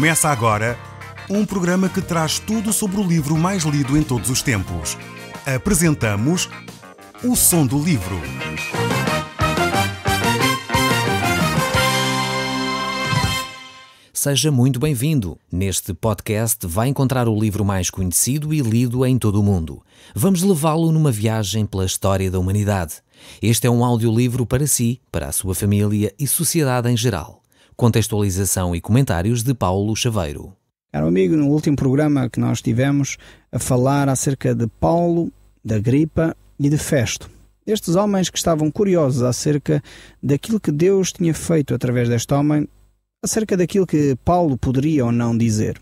Começa agora um programa que traz tudo sobre o livro mais lido em todos os tempos. Apresentamos O Som do Livro. Seja muito bem-vindo. Neste podcast vai encontrar o livro mais conhecido e lido em todo o mundo. Vamos levá-lo numa viagem pela história da humanidade. Este é um audiolivro para si, para a sua família e sociedade em geral. Contextualização e comentários de Paulo Chaveiro. Caro amigo, no último programa que nós tivemos a falar acerca de Paulo, de Agripa e de Festo. Estes homens que estavam curiosos acerca daquilo que Deus tinha feito através deste homem, acerca daquilo que Paulo poderia ou não dizer.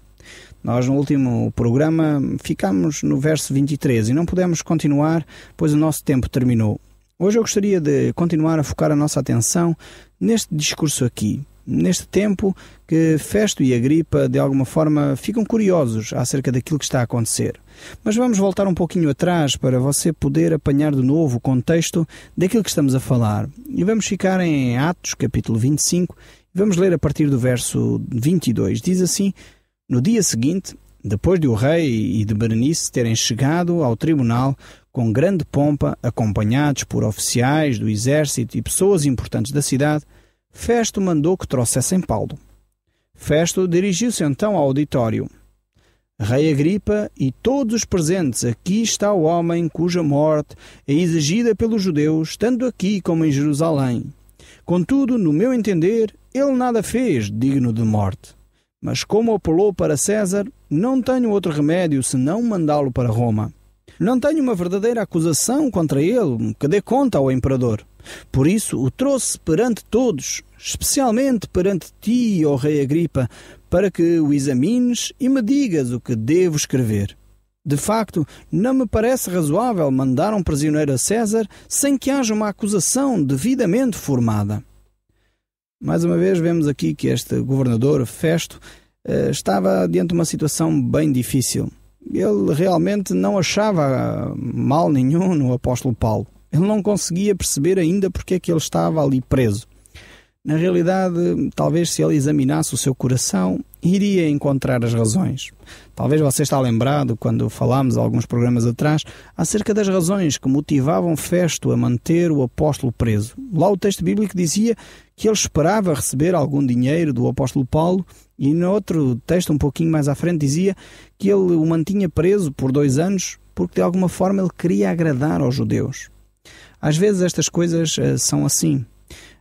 Nós no último programa ficámos no verso 23 e não pudemos continuar, pois o nosso tempo terminou. Hoje eu gostaria de continuar a focar a nossa atenção neste discurso aqui, neste tempo que Festo e Agripa de alguma forma ficam curiosos acerca daquilo que está a acontecer. Mas vamos voltar um pouquinho atrás para você poder apanhar de novo o contexto daquilo que estamos a falar. E vamos ficar em Atos, capítulo 25, e vamos ler a partir do verso 22. Diz assim: no dia seguinte, depois de o rei e de Berenice terem chegado ao tribunal com grande pompa, acompanhados por oficiais do exército e pessoas importantes da cidade, Festo mandou que trouxessem Paulo. Festo dirigiu-se então ao auditório. Rei Agripa e todos os presentes, aqui está o homem cuja morte é exigida pelos judeus, tanto aqui como em Jerusalém. Contudo, no meu entender, ele nada fez digno de morte. Mas como apelou para César, não tenho outro remédio senão mandá-lo para Roma. Não tenho uma verdadeira acusação contra ele que dê conta ao imperador. Por isso o trouxe perante todos, especialmente perante ti, ó rei Agripa, para que o examines e me digas o que devo escrever. De facto, não me parece razoável mandar um prisioneiro a César sem que haja uma acusação devidamente formada. Mais uma vez vemos aqui que este governador Festo estava diante de uma situação bem difícil. Ele realmente não achava mal nenhum no apóstolo Paulo. Ele não conseguia perceber ainda porque é que ele estava ali preso. Na realidade, talvez se ele examinasse o seu coração, iria encontrar as razões. Talvez você está lembrado, quando falámos alguns programas atrás, acerca das razões que motivavam Festo a manter o apóstolo preso. Lá o texto bíblico dizia que ele esperava receber algum dinheiro do apóstolo Paulo, e no outro texto um pouquinho mais à frente dizia que ele o mantinha preso por 2 anos porque de alguma forma ele queria agradar aos judeus. Às vezes estas coisas são assim.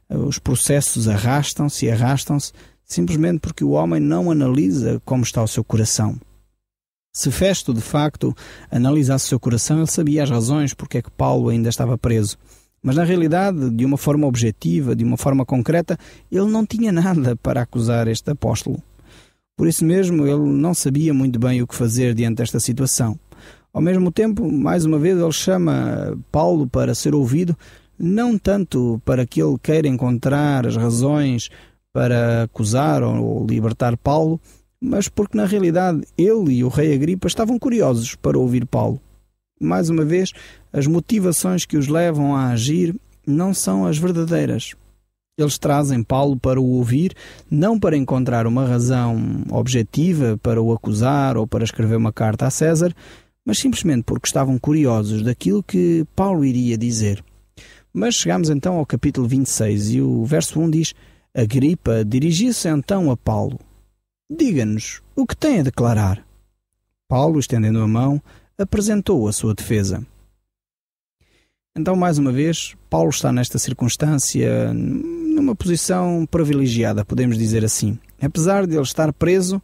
Os processos arrastam-se simplesmente porque o homem não analisa como está o seu coração. Se Festo de facto analisasse o seu coração, ele sabia as razões porque é que Paulo ainda estava preso. Mas na realidade, de uma forma objetiva, de uma forma concreta, ele não tinha nada para acusar este apóstolo. Por isso mesmo, ele não sabia muito bem o que fazer diante desta situação. Ao mesmo tempo, mais uma vez, ele chama Paulo para ser ouvido, não tanto para que ele queira encontrar as razões para acusar ou libertar Paulo, mas porque na realidade ele e o rei Agripa estavam curiosos para ouvir Paulo. Mais uma vez, as motivações que os levam a agir não são as verdadeiras. Eles trazem Paulo para o ouvir, não para encontrar uma razão objetiva para o acusar ou para escrever uma carta a César, mas simplesmente porque estavam curiosos daquilo que Paulo iria dizer. Mas chegamos então ao capítulo 26 e o verso 1 diz: Agripa dirigiu-se então a Paulo. Diga-nos o que tem a declarar. Paulo, estendendo a mão, apresentou a sua defesa. Então, mais uma vez, Paulo está nesta circunstância numa posição privilegiada, podemos dizer assim. Apesar de ele estar preso,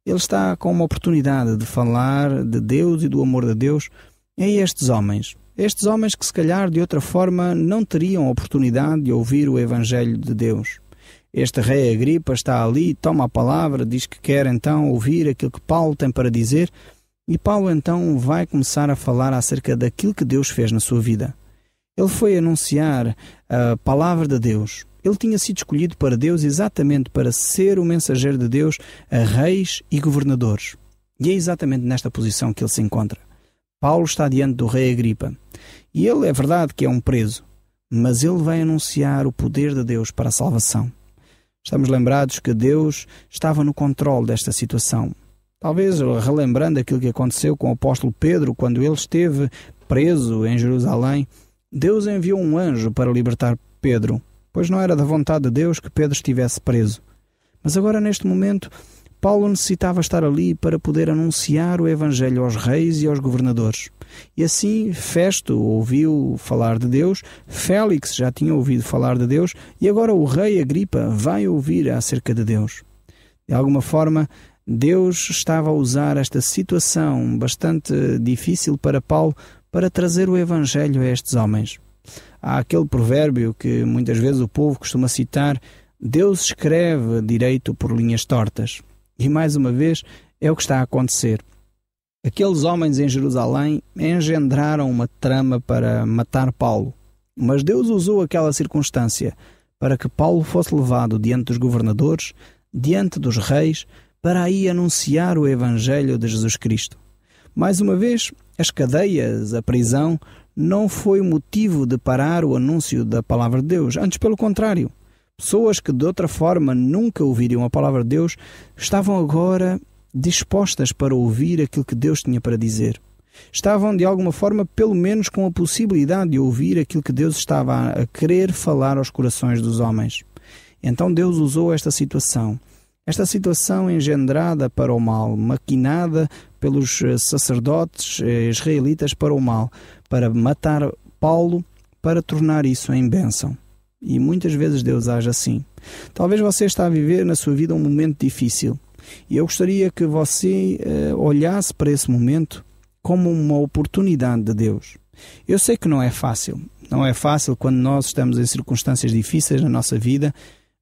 ele está com uma oportunidade de falar de Deus e do amor de Deus a estes homens. Estes homens que se calhar de outra forma não teriam a oportunidade de ouvir o Evangelho de Deus. Este rei Agripa está ali, toma a palavra, diz que quer então ouvir aquilo que Paulo tem para dizer, e Paulo então vai começar a falar acerca daquilo que Deus fez na sua vida. Ele foi anunciar a palavra de Deus. Ele tinha sido escolhido para Deus exatamente para ser o mensageiro de Deus a reis e governadores. E é exatamente nesta posição que ele se encontra. Paulo está diante do rei Agripa. E ele é verdade que é um preso, mas ele vai anunciar o poder de Deus para a salvação. Estamos lembrados que Deus estava no controle desta situação. Talvez relembrando aquilo que aconteceu com o apóstolo Pedro quando ele esteve preso em Jerusalém, Deus enviou um anjo para libertar Pedro, pois não era da vontade de Deus que Pedro estivesse preso. Mas agora, neste momento, Paulo necessitava estar ali para poder anunciar o Evangelho aos reis e aos governadores. E assim Festo ouviu falar de Deus, Félix já tinha ouvido falar de Deus e agora o rei Agripa vai ouvir acerca de Deus. De alguma forma, Deus estava a usar esta situação bastante difícil para Paulo para trazer o Evangelho a estes homens. Há aquele provérbio que muitas vezes o povo costuma citar: Deus escreve direito por linhas tortas. E mais uma vez é o que está a acontecer. Aqueles homens em Jerusalém engendraram uma trama para matar Paulo. Mas Deus usou aquela circunstância para que Paulo fosse levado diante dos governadores, diante dos reis, para aí anunciar o Evangelho de Jesus Cristo. Mais uma vez, as cadeias, a prisão, não foi motivo de parar o anúncio da palavra de Deus. Antes, pelo contrário. Pessoas que de outra forma nunca ouviriam a palavra de Deus estavam agora dispostas para ouvir aquilo que Deus tinha para dizer. Estavam de alguma forma pelo menos com a possibilidade de ouvir aquilo que Deus estava a querer falar aos corações dos homens. Então Deus usou esta situação engendrada para o mal, maquinada pelos sacerdotes israelitas para o mal, para matar Paulo, para tornar isso em bênção. E muitas vezes Deus age assim. Talvez você está a viver na sua vida um momento difícil. E eu gostaria que você olhasse para esse momento como uma oportunidade de Deus. Eu sei que não é fácil. Não é fácil quando nós estamos em circunstâncias difíceis na nossa vida,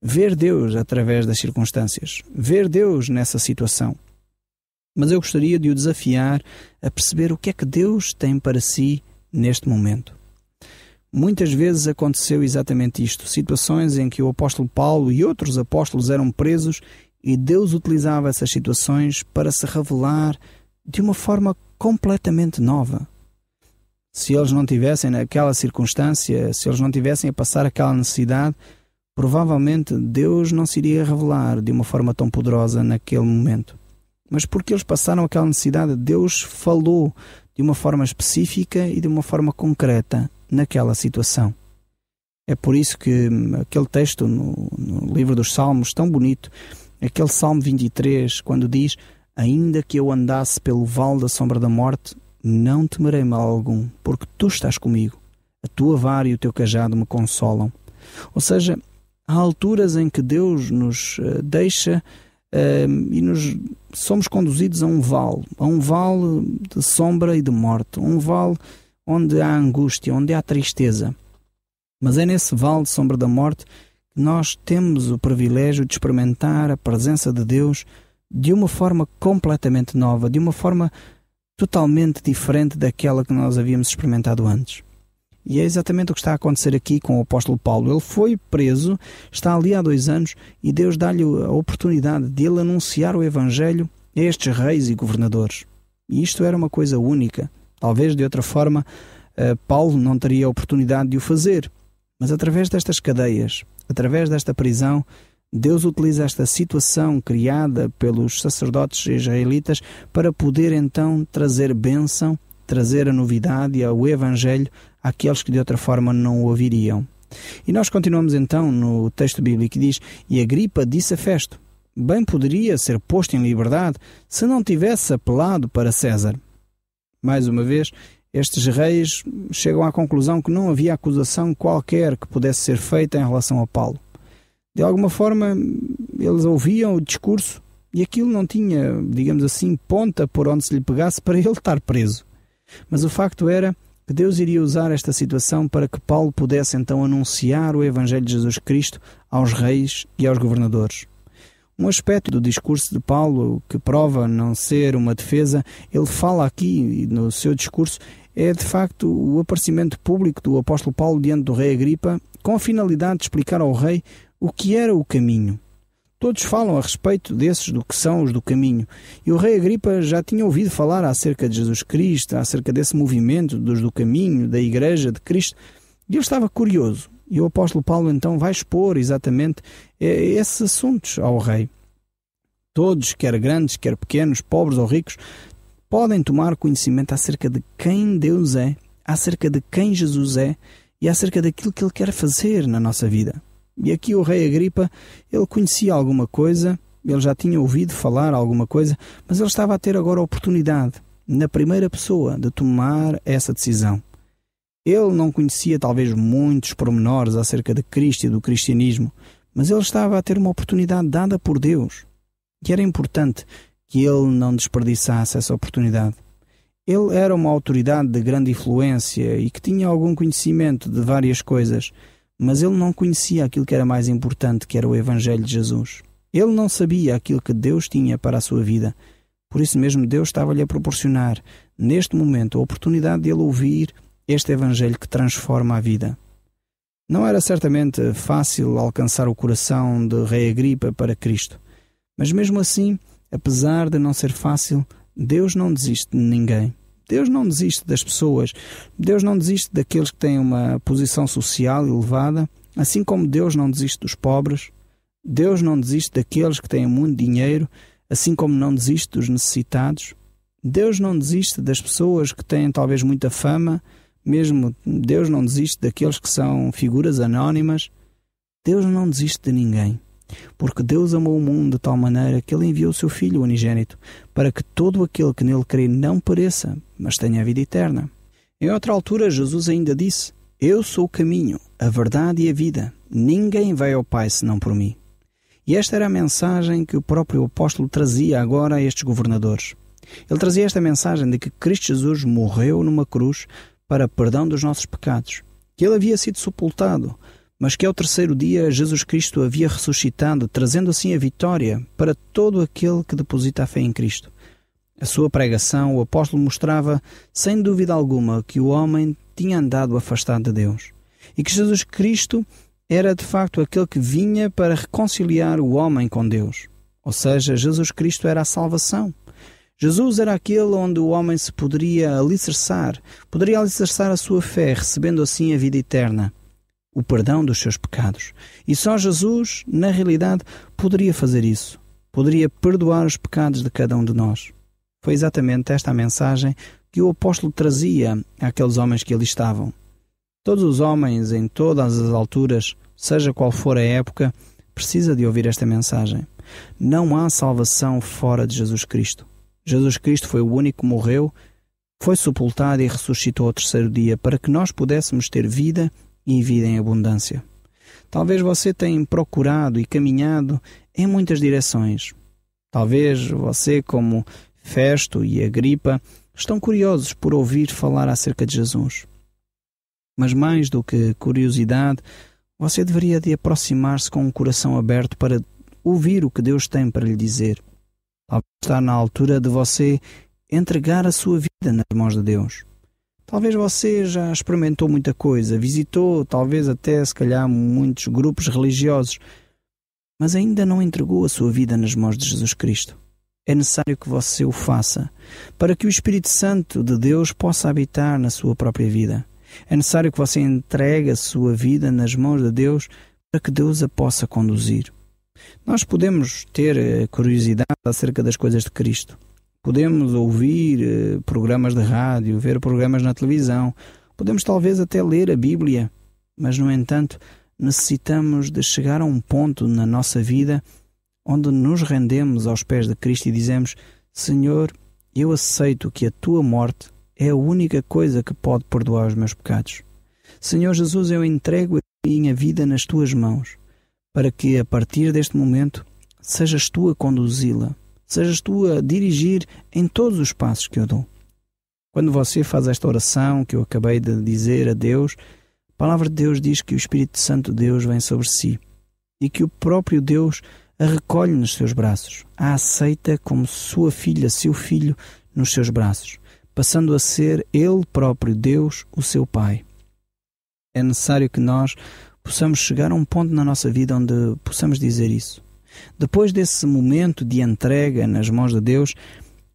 ver Deus através das circunstâncias. Ver Deus nessa situação. Mas eu gostaria de o desafiar a perceber o que é que Deus tem para si neste momento. Muitas vezes aconteceu exatamente isto, situações em que o apóstolo Paulo e outros apóstolos eram presos e Deus utilizava essas situações para se revelar de uma forma completamente nova. Se eles não tivessem naquela circunstância, se eles não tivessem a passar aquela necessidade, provavelmente Deus não se iria revelar de uma forma tão poderosa naquele momento. Mas porque eles passaram aquela necessidade, Deus falou de uma forma específica e de uma forma concreta naquela situação. É por isso que aquele texto no livro dos Salmos, tão bonito, aquele Salmo 23, quando diz: ainda que eu andasse pelo vale da sombra da morte, não temerei mal algum, porque tu estás comigo. A tua vara e o teu cajado me consolam. Ou seja, há alturas em que Deus nos deixa e somos conduzidos a um vale de sombra e de morte, um vale onde há angústia, onde há tristeza. Mas é nesse vale de sombra da morte que nós temos o privilégio de experimentar a presença de Deus de uma forma completamente nova, de uma forma totalmente diferente daquela que nós havíamos experimentado antes. E é exatamente o que está a acontecer aqui com o apóstolo Paulo. Ele foi preso, está ali há 2 anos e Deus dá-lhe a oportunidade de ele anunciar o Evangelho a estes reis e governadores. E isto era uma coisa única. Talvez de outra forma Paulo não teria a oportunidade de o fazer. Mas através destas cadeias, através desta prisão, Deus utiliza esta situação criada pelos sacerdotes israelitas para poder então trazer bênção, trazer a novidade e o Evangelho àqueles que de outra forma não o ouviriam. E nós continuamos então no texto bíblico que diz: e Agripa disse a Festo: bem poderia ser posto em liberdade se não tivesse apelado para César. Mais uma vez, estes reis chegam à conclusão que não havia acusação qualquer que pudesse ser feita em relação a Paulo. De alguma forma, eles ouviam o discurso e aquilo não tinha, digamos assim, ponta por onde se lhe pegasse para ele estar preso. Mas o facto era que Deus iria usar esta situação para que Paulo pudesse então anunciar o Evangelho de Jesus Cristo aos reis e aos governadores. Um aspecto do discurso de Paulo que prova não ser uma defesa, ele fala aqui no seu discurso, é de facto o aparecimento público do apóstolo Paulo diante do rei Agripa, com a finalidade de explicar ao rei o que era o caminho. Todos falam a respeito do que são os do caminho. E o rei Agripa já tinha ouvido falar acerca de Jesus Cristo, acerca desse movimento dos do caminho, da Igreja de Cristo. E ele estava curioso. E o apóstolo Paulo então vai expor exatamente esses assuntos ao rei. Todos, quer grandes, quer pequenos, pobres ou ricos, podem tomar conhecimento acerca de quem Deus é, acerca de quem Jesus é e acerca daquilo que Ele quer fazer na nossa vida. E aqui o rei Agripa, ele conhecia alguma coisa, ele já tinha ouvido falar alguma coisa, mas ele estava a ter agora a oportunidade, na primeira pessoa, de tomar essa decisão. Ele não conhecia talvez muitos pormenores acerca de Cristo e do cristianismo, mas ele estava a ter uma oportunidade dada por Deus. E era importante que ele não desperdiçasse essa oportunidade. Ele era uma autoridade de grande influência e que tinha algum conhecimento de várias coisas, mas ele não conhecia aquilo que era mais importante, que era o Evangelho de Jesus. Ele não sabia aquilo que Deus tinha para a sua vida. Por isso mesmo Deus estava-lhe a proporcionar, neste momento, a oportunidade de ele ouvir este Evangelho que transforma a vida. Não era certamente fácil alcançar o coração de rei Agripa para Cristo, mas mesmo assim, apesar de não ser fácil, Deus não desiste de ninguém. Deus não desiste das pessoas. Deus não desiste daqueles que têm uma posição social elevada, assim como Deus não desiste dos pobres. Deus não desiste daqueles que têm muito dinheiro, assim como não desiste dos necessitados. Deus não desiste das pessoas que têm talvez muita fama, mesmo Deus não desiste daqueles que são figuras anónimas. Deus não desiste de ninguém, porque Deus amou o mundo de tal maneira que Ele enviou o seu Filho unigênito, para que todo aquele que nele crê não pereça, mas tenha a vida eterna. Em outra altura, Jesus ainda disse: Eu sou o caminho, a verdade e a vida. Ninguém vai ao Pai senão por mim. E esta era a mensagem que o próprio apóstolo trazia agora a estes governadores. Ele trazia esta mensagem de que Cristo Jesus morreu numa cruz para perdão dos nossos pecados, que Ele havia sido sepultado, mas que ao terceiro dia Jesus Cristo havia ressuscitado, trazendo assim a vitória para todo aquele que deposita a fé em Cristo. A sua pregação, o apóstolo mostrava, sem dúvida alguma, que o homem tinha andado afastado de Deus e que Jesus Cristo era de facto aquele que vinha para reconciliar o homem com Deus. Ou seja, Jesus Cristo era a salvação. Jesus era aquele onde o homem se poderia alicerçar a sua fé, recebendo assim a vida eterna, o perdão dos seus pecados. E só Jesus, na realidade, poderia fazer isso. Poderia perdoar os pecados de cada um de nós. Foi exatamente esta a mensagem que o apóstolo trazia àqueles homens que ali estavam. Todos os homens, em todas as alturas, seja qual for a época, precisa de ouvir esta mensagem. Não há salvação fora de Jesus Cristo. Jesus Cristo foi o único que morreu, foi sepultado e ressuscitou ao terceiro dia para que nós pudéssemos ter vida e vida em abundância. Talvez você tenha procurado e caminhado em muitas direções. Talvez você, como Festo e Agripa, estão curiosos por ouvir falar acerca de Jesus. Mas mais do que curiosidade, você deveria de aproximar-se com um coração aberto para ouvir o que Deus tem para lhe dizer. Talvez está na altura de você entregar a sua vida nas mãos de Deus. Talvez você já experimentou muita coisa, visitou talvez até se calhar muitos grupos religiosos, mas ainda não entregou a sua vida nas mãos de Jesus Cristo. É necessário que você o faça, para que o Espírito Santo de Deus possa habitar na sua própria vida. É necessário que você entregue a sua vida nas mãos de Deus para que Deus a possa conduzir. Nós podemos ter curiosidade acerca das coisas de Cristo. Podemos ouvir programas de rádio, ver programas na televisão. Podemos talvez até ler a Bíblia. Mas, no entanto, necessitamos de chegar a um ponto na nossa vida onde nos rendemos aos pés de Cristo e dizemos: Senhor, eu aceito que a Tua morte é a única coisa que pode perdoar os meus pecados. Senhor Jesus, eu entrego a minha vida nas Tuas mãos, para que a partir deste momento sejas Tu a conduzi-la, sejas Tu a dirigir em todos os passos que eu dou. Quando você faz esta oração que eu acabei de dizer a Deus, a palavra de Deus diz que o Espírito Santo de Deus vem sobre si e que o próprio Deus a recolhe nos seus braços, a aceita como sua filha, seu filho, nos seus braços, passando a ser Ele próprio, Deus, o seu Pai. É necessário que nós possamos chegar a um ponto na nossa vida onde possamos dizer isso. Depois desse momento de entrega nas mãos de Deus,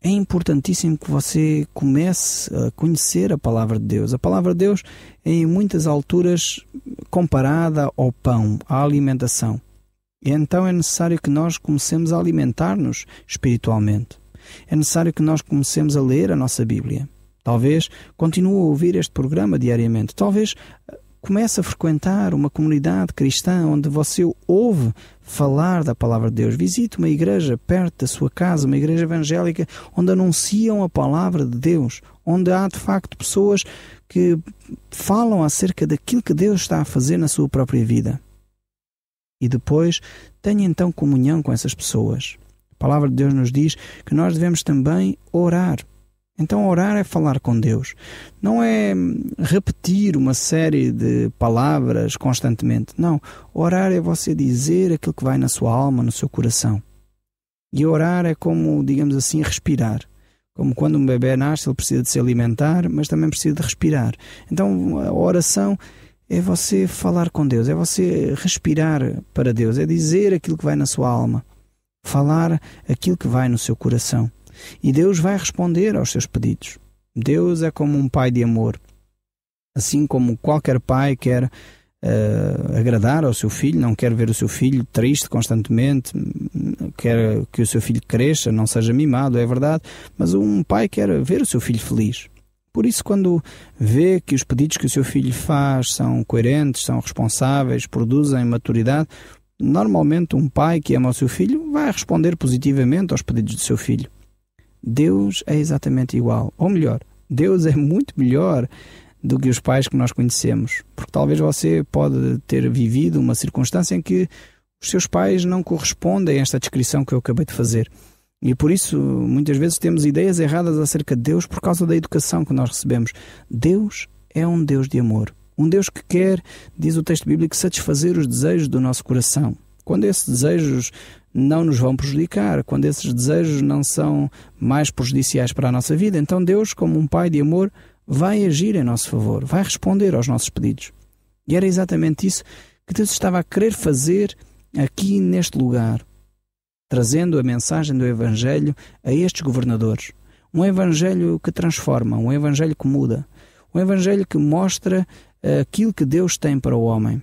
é importantíssimo que você comece a conhecer a Palavra de Deus. A Palavra de Deus é em muitas alturas comparada ao pão, à alimentação. E então é necessário que nós comecemos a alimentar-nos espiritualmente. É necessário que nós comecemos a ler a nossa Bíblia. Talvez continue a ouvir este programa diariamente. Talvez comece a frequentar uma comunidade cristã onde você ouve falar da Palavra de Deus. Visite uma igreja perto da sua casa, uma igreja evangélica, onde anunciam a Palavra de Deus, onde há de facto pessoas que falam acerca daquilo que Deus está a fazer na sua própria vida. E depois tenha então comunhão com essas pessoas. A Palavra de Deus nos diz que nós devemos também orar. Então orar é falar com Deus. Não é repetir uma série de palavras constantemente. Não. Orar é você dizer aquilo que vai na sua alma, no seu coração. E orar é como, digamos assim, respirar. Como quando um bebê nasce, ele precisa de se alimentar, mas também precisa de respirar. Então a oração é você falar com Deus, é você respirar para Deus, é dizer aquilo que vai na sua alma. Falar aquilo que vai no seu coração. E Deus vai responder aos seus pedidos. Deus é como um pai de amor. Assim como qualquer pai quer agradar ao seu filho, não quer ver o seu filho triste constantemente, quer que o seu filho cresça, não seja mimado, é verdade, mas um pai quer ver o seu filho feliz. Por isso, quando vê que os pedidos que o seu filho faz são coerentes, são responsáveis, produzem maturidade, normalmente um pai que ama o seu filho vai responder positivamente aos pedidos do seu filho. Deus é exatamente igual. Ou melhor, Deus é muito melhor do que os pais que nós conhecemos. Porque talvez você pode ter vivido uma circunstância em que os seus pais não correspondem a esta descrição que eu acabei de fazer. E por isso, muitas vezes, temos ideias erradas acerca de Deus por causa da educação que nós recebemos. Deus é um Deus de amor. Um Deus que quer, diz o texto bíblico, satisfazer os desejos do nosso coração. Quando esses desejos não nos vão prejudicar, quando esses desejos não são mais prejudiciais para a nossa vida, então Deus, como um pai de amor, vai agir em nosso favor, vai responder aos nossos pedidos. E era exatamente isso que Deus estava a querer fazer aqui neste lugar, trazendo a mensagem do Evangelho a estes governadores. Um Evangelho que transforma, um Evangelho que muda, um Evangelho que mostra aquilo que Deus tem para o homem.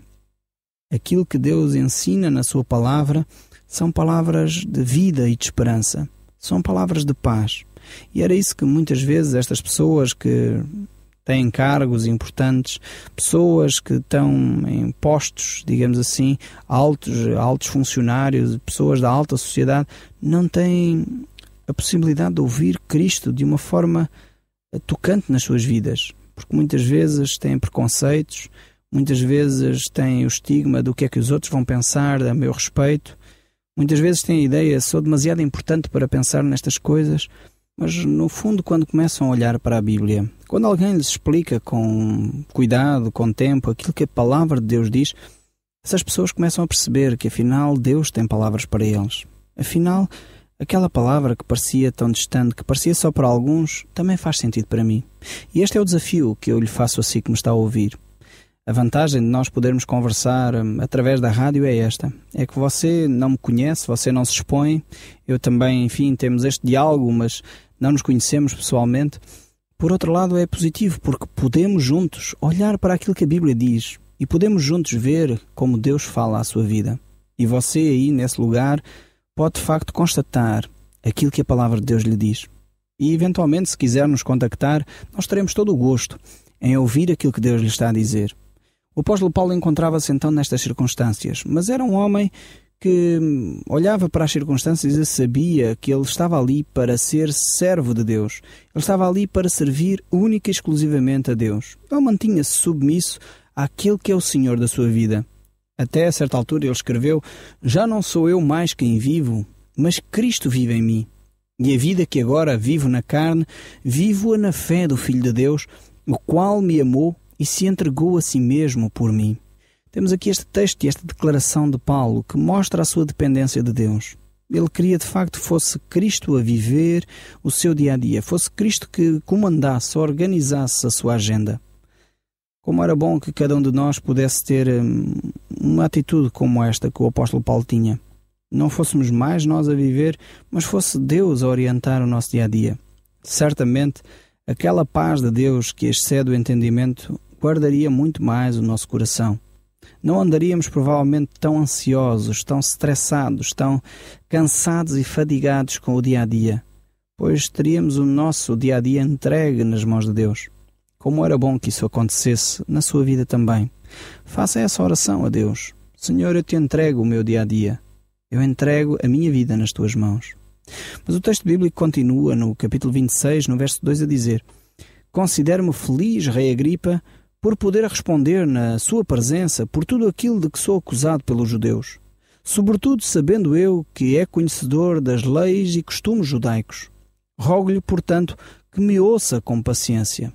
Aquilo que Deus ensina na sua palavra são palavras de vida e de esperança. São palavras de paz. E era isso que muitas vezes estas pessoas que têm cargos importantes, pessoas que estão em postos, digamos assim, altos funcionários, pessoas da alta sociedade, não têm a possibilidade de ouvir Cristo de uma forma tocante nas suas vidas. Porque muitas vezes têm preconceitos, muitas vezes têm o estigma do que é que os outros vão pensar a meu respeito. Muitas vezes têm a ideia, sou demasiado importante para pensar nestas coisas. Mas, no fundo, quando começam a olhar para a Bíblia, quando alguém lhes explica com cuidado, com tempo, aquilo que a Palavra de Deus diz, essas pessoas começam a perceber que, afinal, Deus tem palavras para eles. Afinal, aquela palavra que parecia tão distante, que parecia só para alguns, também faz sentido para mim. E este é o desafio que eu lhe faço a si que me está a ouvir. A vantagem de nós podermos conversar através da rádio é esta. É que você não me conhece, você não se expõe. Eu também, enfim, temos este diálogo, mas não nos conhecemos pessoalmente. Por outro lado, é positivo, porque podemos juntos olhar para aquilo que a Bíblia diz e podemos juntos ver como Deus fala à sua vida. E você aí, nesse lugar, pode de facto constatar aquilo que a Palavra de Deus lhe diz. E, eventualmente, se quiser nos contactar, nós teremos todo o gosto em ouvir aquilo que Deus lhe está a dizer. O apóstolo Paulo encontrava-se então nestas circunstâncias, mas era um homem que olhava para as circunstâncias e sabia que ele estava ali para ser servo de Deus. Ele estava ali para servir única e exclusivamente a Deus. Ele mantinha-se submisso àquele que é o Senhor da sua vida. Até a certa altura ele escreveu: já não sou eu mais quem vivo, mas Cristo vive em mim. E a vida que agora vivo na carne, vivo-a na fé do Filho de Deus, o qual me amou e se entregou a si mesmo por mim. Temos aqui este texto e esta declaração de Paulo que mostra a sua dependência de Deus. Ele queria de facto que fosse Cristo a viver o seu dia-a-dia, fosse Cristo que comandasse, organizasse a sua agenda. Como era bom que cada um de nós pudesse ter uma atitude como esta que o apóstolo Paulo tinha. não fôssemos mais nós a viver, mas fosse Deus a orientar o nosso dia-a-dia. Certamente, aquela paz de Deus que excede o entendimento guardaria muito mais o nosso coração. Não andaríamos provavelmente tão ansiosos, tão estressados, tão cansados e fadigados com o dia-a-dia, pois teríamos o nosso dia-a-dia entregue nas mãos de Deus. Como era bom que isso acontecesse na sua vida também. Faça essa oração a Deus. Senhor, eu te entrego o meu dia-a-dia. Eu entrego a minha vida nas tuas mãos. Mas o texto bíblico continua no capítulo 26, no verso 2, a dizer: Considero-me feliz, rei Agripa, por poder responder na sua presença por tudo aquilo de que sou acusado pelos judeus, sobretudo sabendo eu que é conhecedor das leis e costumes judaicos. Rogo-lhe, portanto, que me ouça com paciência.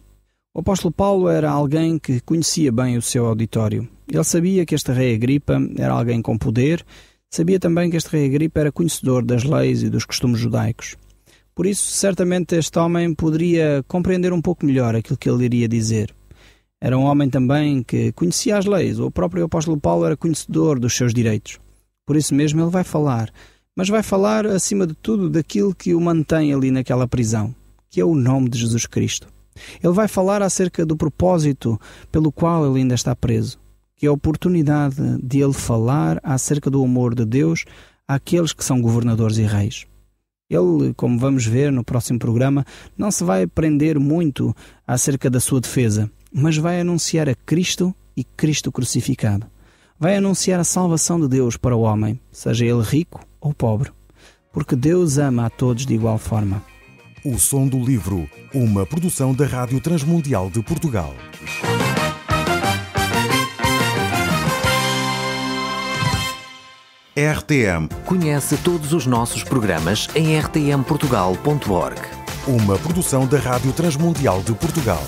O apóstolo Paulo era alguém que conhecia bem o seu auditório. Ele sabia que este rei Agripa era alguém com poder, sabia também que este rei Agripa era conhecedor das leis e dos costumes judaicos. Por isso, certamente este homem poderia compreender um pouco melhor aquilo que ele iria dizer. Era um homem também que conhecia as leis. O próprio apóstolo Paulo era conhecedor dos seus direitos. Por isso mesmo ele vai falar, mas vai falar acima de tudo daquilo que o mantém ali naquela prisão, que é o nome de Jesus Cristo. Ele vai falar acerca do propósito pelo qual ele ainda está preso, que é a oportunidade de ele falar acerca do amor de Deus àqueles que são governadores e reis. Ele, como vamos ver no próximo programa, não se vai prender muito acerca da sua defesa, mas vai anunciar a Cristo e Cristo crucificado. Vai anunciar a salvação de Deus para o homem, seja ele rico ou pobre, porque Deus ama a todos de igual forma. O Som do Livro, uma produção da Rádio Transmundial de Portugal. RTM. Conhece todos os nossos programas em rtmportugal.org. Uma produção da Rádio Transmundial de Portugal.